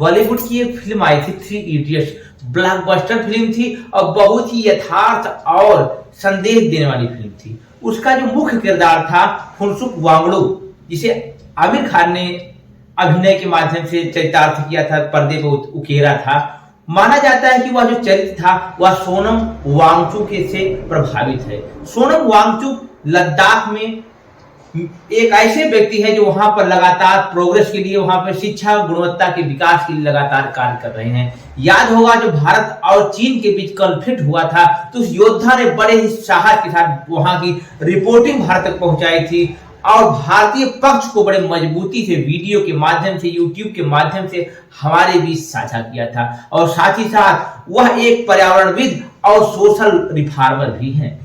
बॉलीवुड की एक फिल्म आई थी 3 इडियट्स। ब्लॉकबस्टर फिल्म थी और बहुत ही यथार्थ और संदेश देने वाली फिल्म थी। उसका जो मुख्य किरदार था फुनसुक वांगडू, जिसे आमिर खान ने अभिनय के माध्यम से चरितार्थ किया था, पर्दे को उकेरा था। माना जाता है कि वह जो चरित्र था वह सोनम वांगचुक से प्रभावित है। सोनम वांगचुक लद्दाख में एक ऐसे व्यक्ति है जो वहां पर लगातार प्रोग्रेस के लिए, वहां पर शिक्षा गुणवत्ता के विकास के लिए लगातार कार्य कर रहे हैं। याद होगा जो भारत और चीन के बीच कॉन्फ्लिक्ट हुआ था तो उस योद्धा ने बड़े ही साहस के साथ वहां की रिपोर्टिंग भारत तक पहुंचाई थी और भारतीय पक्ष को बड़े मजबूती से वीडियो के माध्यम से, यूट्यूब के माध्यम से हमारे बीच साझा किया था। और साथ ही साथ वह एक पर्यावरणविद और सोशल रिफॉर्मर भी हैं।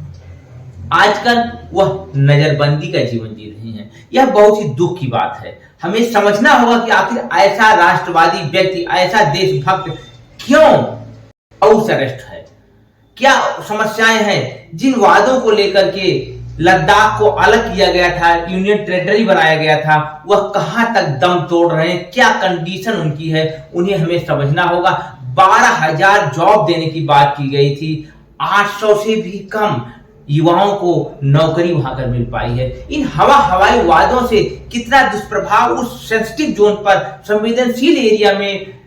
आजकल वह नजरबंदी का जीवन जी रहे हैं। यह बहुत ही दुख की बात है। हमें समझना होगा कि आखिर ऐसा राष्ट्रवादी व्यक्ति, ऐसा देशभक्त क्यों हाउस अरेस्ट है। क्या समस्याएं हैं? जिन वादों को लेकर के लद्दाख को अलग किया गया था, यूनियन टेरिटरी बनाया गया था, वह कहां तक दम तोड़ रहे हैं, क्या कंडीशन उनकी है, उन्हें हमें समझना होगा। 12,000 जॉब देने की बात की गई थी, 800 से भी कम युवाओं को नौकरी वहां कर मिल पाई है। इन हवाई वादों से कितना दुष्प्रभाव उस सेंसिटिव जोन पर, संवेदनशील एरिया में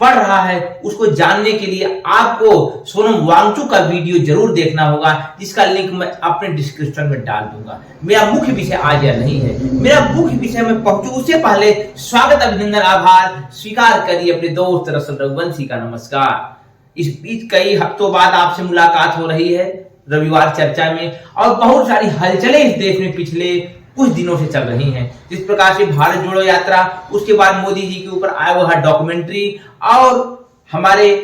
पड़ रहा है, उसको जानने के लिए आपको सोनम वांगचुक का वीडियो जरूर देखना होगा, जिसका लिंक मैं अपने डिस्क्रिप्शन में डाल दूंगा। मेरा मुख्य विषय आज यह नहीं है। मेरा मुख्य विषय में पहुंचू उससे पहले स्वागत, अभिनंदन, आभार स्वीकार करिए अपने दोस्त रसल रघुवंशी का नमस्कार। इस बीच कई हफ्तों बाद आपसे मुलाकात हो रही है रविवार चर्चा में, और बहुत सारी हलचलें इस देश में पिछले कुछ दिनों से चल रही हैं। जिस प्रकार से भारत जोड़ो यात्रा, उसके बाद मोदी जी के ऊपर आया हुआ डॉक्यूमेंट्री, और हमारे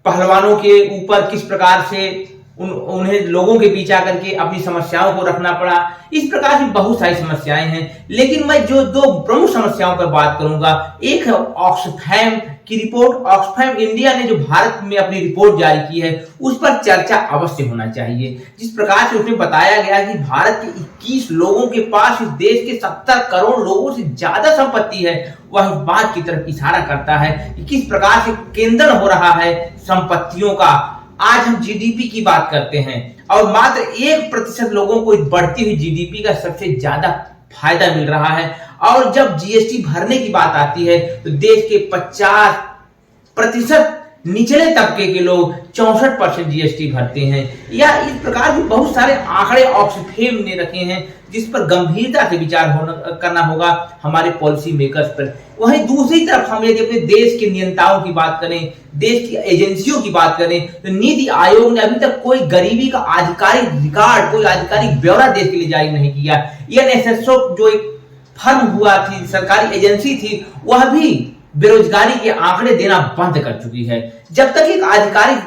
पहलवानों के ऊपर किस प्रकार से उन्हें लोगों के बीच आकर के अपनी समस्याओं को रखना पड़ा, इस प्रकार की बहुत सारी समस्याएं हैं। लेकिन मैं जो दो प्रमुख समस्याओं पर बात करूंगा, एक है ऑक्सफैम की रिपोर्ट। ऑक्सफैम इंडिया ने जो भारत में अपनी रिपोर्ट जारी की है, उस पर चर्चा अवश्य होना चाहिए। जिस प्रकार से उसमें बताया गया कि भारत के 21 लोगों के पास इस देश के 70 करोड़ लोगों से ज्यादा संपत्ति है, वह इस बात की तरफ इशारा करता है कि किस प्रकार से केंद्रण हो रहा है संपत्तियों का। आज हम जीडीपी की बात करते हैं और मात्र 1% लोगों को इस बढ़ती हुई जीडीपी का सबसे ज्यादा फायदा मिल रहा है। और जब जीएसटी भरने की बात आती है तो देश के 50% निचले तबके के लोग 64% जीएसटी भरते हैं। या इस प्रकार के बहुत सारे आंकड़े ऑक्सफैम ने रखे हैं, जिस पर गंभीरता से विचार करना होगा हमारे पॉलिसी मेकर्स पर। वहीं दूसरी तरफ हम यदि अपने देश के नियंताओं की बात करें, देश की एजेंसियों की बात करें, तो नीति आयोग ने अभी तक कोई गरीबी का आधिकारिक रिकॉर्ड, कोई आधिकारिक ब्यौरा देश के लिए जारी नहीं किया। एनएसएसओ जो एक फर्म हुआ थी, सरकारी एजेंसी थी, वह भी बेरोजगारी के आंकड़े देना बंद कर चुकी है। जब तक एक आधिकारिक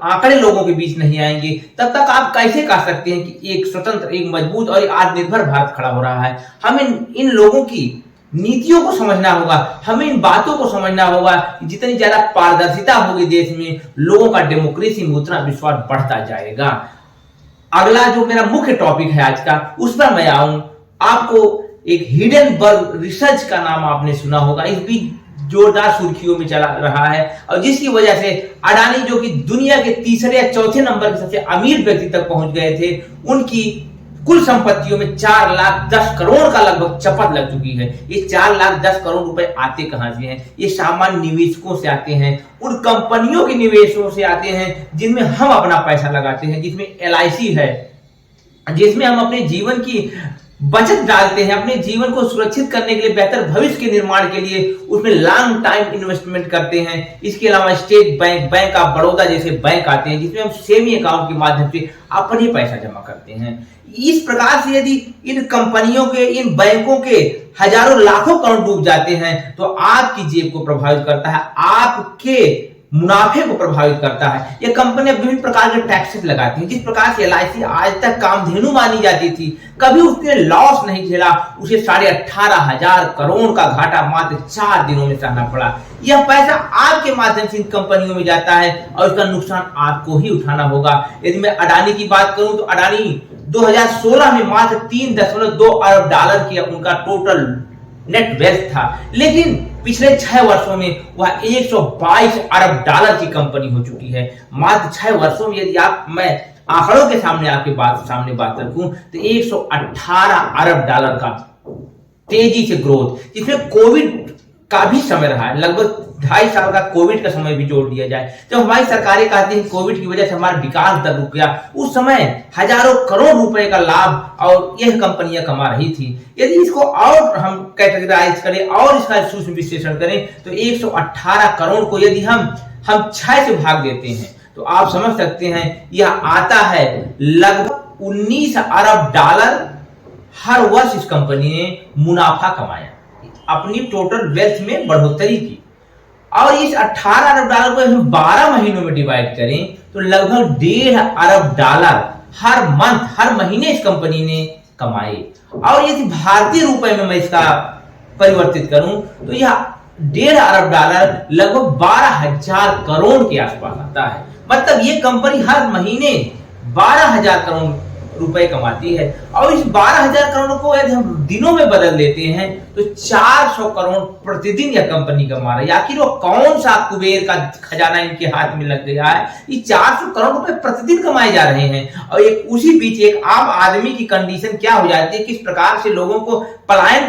आंकड़े लोगों के बीच नहीं आएंगे, तब तक आप कैसे कह सकते हैं कि एक स्वतंत्र, एक मजबूत और एक आत्मनिर्भर भारत खड़ा हो रहा है। हमें इन लोगों की नीतियों को समझना होगा, हमें इन बातों को समझना होगा। जितनी ज्यादा पारदर्शिता होगी देश में, लोगों का डेमोक्रेसी में उतना विश्वास बढ़ता जाएगा। अगला जो मेरा मुख्य टॉपिक है आज का, उस पर मैं आऊं। आपको एक हिडेनबर्ग रिसर्च का नाम आपने सुना होगा, इस बीच जोरदार सुर्खियों में चला रहा है, और जिसकी वजह से अडानी, जो कि दुनिया के तीसरे या चौथे नंबर के सबसे अमीर व्यक्ति तक पहुंच गए थे, उनकी कुल संपत्तियों में 4,10,00,000 करोड़ का लगभग चपत लग चुकी है। ये 4,10,00,000 करोड़ रुपए आते कहां से हैं? ये सामान्य निवेशकों से आते हैं, उन कंपनियों के निवेशों से आते हैं जिनमें हम अपना पैसा लगाते हैं, जिसमें LIC है, जिसमें हम अपने जीवन की बचत डालते हैं, अपने जीवन को सुरक्षित करने के लिए, बेहतर भविष्य के निर्माण के लिए उसमें लॉन्ग टाइम इन्वेस्टमेंट करते हैं। इसके अलावा state bank, bank of Baroda जैसे बैंक आते हैं, जिसमें हम सेविंग अकाउंट के माध्यम से अपने पैसा जमा करते हैं। इस प्रकार से यदि इन कंपनियों के, इन बैंकों के हजारों लाखों करोड़ डूब जाते हैं, तो आपकी जेब को प्रभावित करता है, आपके मुनाफे को प्रभावित करता है। ये कंपनियां विभिन्न प्रकार के टैक्सेस लगाती हैं। जिस प्रकार से LIC आज तक कामधेनु मानी जाती थी, कभी उसने लॉस नहीं झेला, उसे 18,500 करोड़ का घाटा मात्र 4 दिनों में सहना पड़ा। यह पैसा आपके माध्यम से इन कंपनियों में जाता है और इसका नुकसान आपको ही उठाना होगा। यदि मैं अडानी की बात करूं तो अडानी 2016 में मात्र $3.2 अरब की उनका टोटल नेट वेल्थ था, लेकिन पिछले 6 वर्षों में वह 122 अरब डॉलर की कंपनी हो चुकी है। मात्र 6 वर्षों में यदि मैं आंकड़ों के सामने आपके सामने बात रखूं तो 118 अरब डॉलर का तेजी से ग्रोथ, जिसमें कोविड का भी समय रहा है, लगभग 2.5 साल का कोविड का समय भी जोड़ दिया जाए। जब हमारी सरकारें कहती हैं कोविड की वजह से हमारा विकास दर रुक गया, उस समय हजारों करोड़ रुपए का लाभ और यह कंपनियां कमा रही थी। यदि इसको और हम कैटेगराइज करें और इसका सूक्ष्म विश्लेषण करें तो 118 करोड़ को यदि हम 6 से भाग देते हैं तो आप समझ सकते हैं यह आता है लगभग 19 अरब डॉलर हर वर्ष इस कंपनी ने मुनाफा कमाया, अपनी टोटल वेल्थ में बढ़ोतरी की। और इस 18 अरब डॉलर को हम 12 महीनों में डिवाइड करें तो लगभग 1.5 अरब डॉलर हर मंथ, हर महीने इस कंपनी ने कमाए। और यदि भारतीय रुपए में मैं इसका परिवर्तित करूं तो यह 1.5 अरब डॉलर लगभग 12,000 करोड़ के आसपास आता है। मतलब ये कंपनी हर महीने 12,000 करोड़ रुपए कमाती है। और इस 12,000 करोड़ को यदि हम दिनों में बदल देते हैं तो 400 करोड़ प्रतिदिन यह कंपनी कमा रही है। आखिर वो कौन सा कुबेर का खजाना इनके हाथ में लग गया है, ये 400 करोड़ रुपए प्रतिदिन कमाए जा रहे हैं। और एक उसी बीच एक आम आदमी की कंडीशन क्या हो जाती है, किस प्रकार से लोगों को पलायन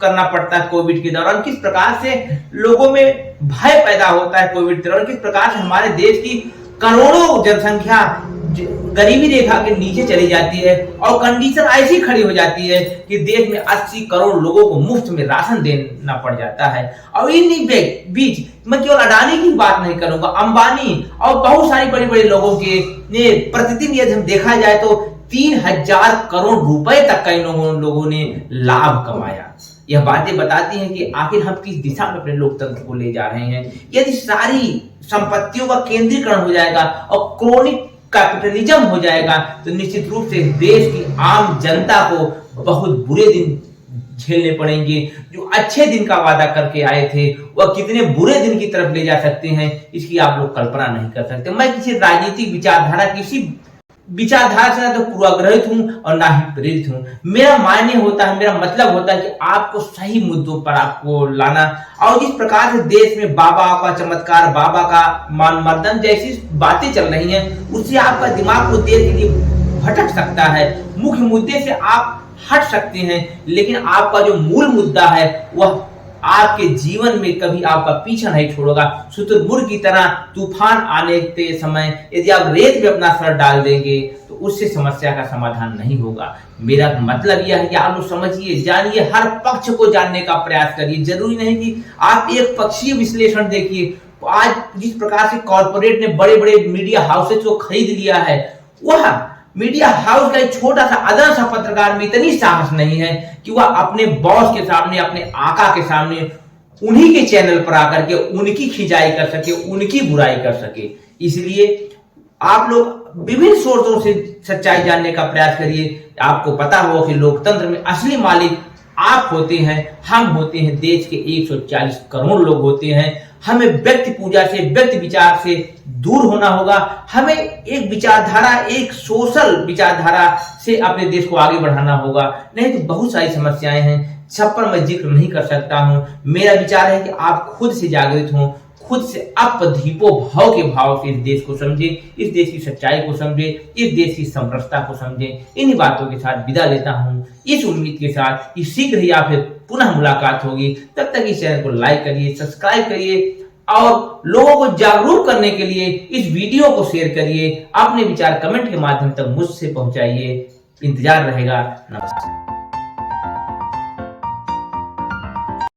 करना पड़ता है कोविड के दौरान, किस प्रकार से लोगों में भय पैदा होता है कोविड के दौरान, किस प्रकार से हमारे देश की करोड़ों जनसंख्या गरीबी रेखा के नीचे चली जाती है और कंडीशन ऐसी खड़ी हो जाती है कि देश में 80 करोड़ लोगों को मुफ्त में राशन देना पड़ जाता है। और इन बीच मैं केवल अडानी की बात नहीं करूंगा, अंबानी और बहुत सारी बड़े बड़े लोगों के ने प्रतिदिन यदि हम देखा जाए तो 3,000 करोड़ रुपए तक का इन लोगों ने लाभ कमाया। यह बातें बताती हैं कि आखिर हम किस दिशा में अपने लोकतंत्र को ले जा रहे हैं। यदि सारी संपत्तियों का केंद्रीकरण हो जाएगा और क्रोनिक कैपिटलिज्म हो जाएगा तो निश्चित रूप से देश की आम जनता को बहुत बुरे दिन झेलने पड़ेंगे। जो अच्छे दिन का वादा करके आए थे वह कितने बुरे दिन की तरफ ले जा सकते हैं, इसकी आप लोग कल्पना नहीं कर सकते। मैं किसी राजनीतिक विचारधारा, किसी विचारधारा से ना तो पूर्वाग्रहित हूं और ना ही प्रेरित हूं। मेरा मायने होता है, मेरा मतलब होता है कि आपको सही मुद्दों पर आपको लाना। और जिस प्रकार से देश में बाबा का चमत्कार, बाबा का मानमर्दन जैसी बातें चल रही हैं, उससे आपका दिमाग को देर के लिए भटक सकता है, मुख्य मुद्दे से आप हट सकते हैं, लेकिन आपका जो मूल मुद्दा है वह आपके जीवन में कभी आपका पीछा नहीं छोड़ेगा। शुतुरमुर्ग की तरह तूफान आने के समय यदि आप रेत में अपना सर डाल देंगे तो उससे समस्या का समाधान नहीं होगा। मेरा मतलब यह है कि आप लोग समझिए, जानिए, हर पक्ष को जानने का प्रयास करिए। जरूरी नहीं कि आप एक पक्षीय विश्लेषण देखिए। आज जिस प्रकार से कॉर्पोरेट ने बड़े बड़े मीडिया हाउसेज को खरीद लिया है, वह मीडिया हाउस का एक छोटा सा अदर सा पत्रकार में इतनी साहस नहीं है कि वह अपने बॉस के सामने, अपने आका के सामने उन्हीं के चैनल पर आकर के उनकी खिंचाई कर सके, उनकी बुराई कर सके। इसलिए आप लोग विभिन्न स्रोतों से सच्चाई जानने का प्रयास करिए। आपको पता हो कि लोकतंत्र में असली मालिक आप होते हैं, हम होते हैं, देश के 140 करोड़ लोग होते हैं। हमें व्यक्ति पूजा से, व्यक्ति विचार से दूर होना होगा। हमें एक विचारधारा, एक सोशल विचारधारा से अपने देश को आगे बढ़ाना होगा। नहीं तो बहुत सारी समस्याएं हैं, सब पर मैं जिक्र नहीं कर सकता हूं। मेरा विचार है कि आप खुद से जागृत हों, खुद से अपदीपो भाव के भाव से इस देश को समझे, इस देश की सच्चाई को समझे, इस देश की समरसता को समझे। इन्हीं बातों के साथ विदा लेता हूं, इस उम्मीद के साथ कि शीघ्र ही आप पुनः मुलाकात होगी। तब तक इस चैनल को लाइक करिए, सब्सक्राइब करिए और लोगों को जागरूक करने के लिए इस वीडियो को शेयर करिए। अपने विचार कमेंट के माध्यम तक मुझसे पहुंचाइए। इंतजार रहेगा। नमस्कार।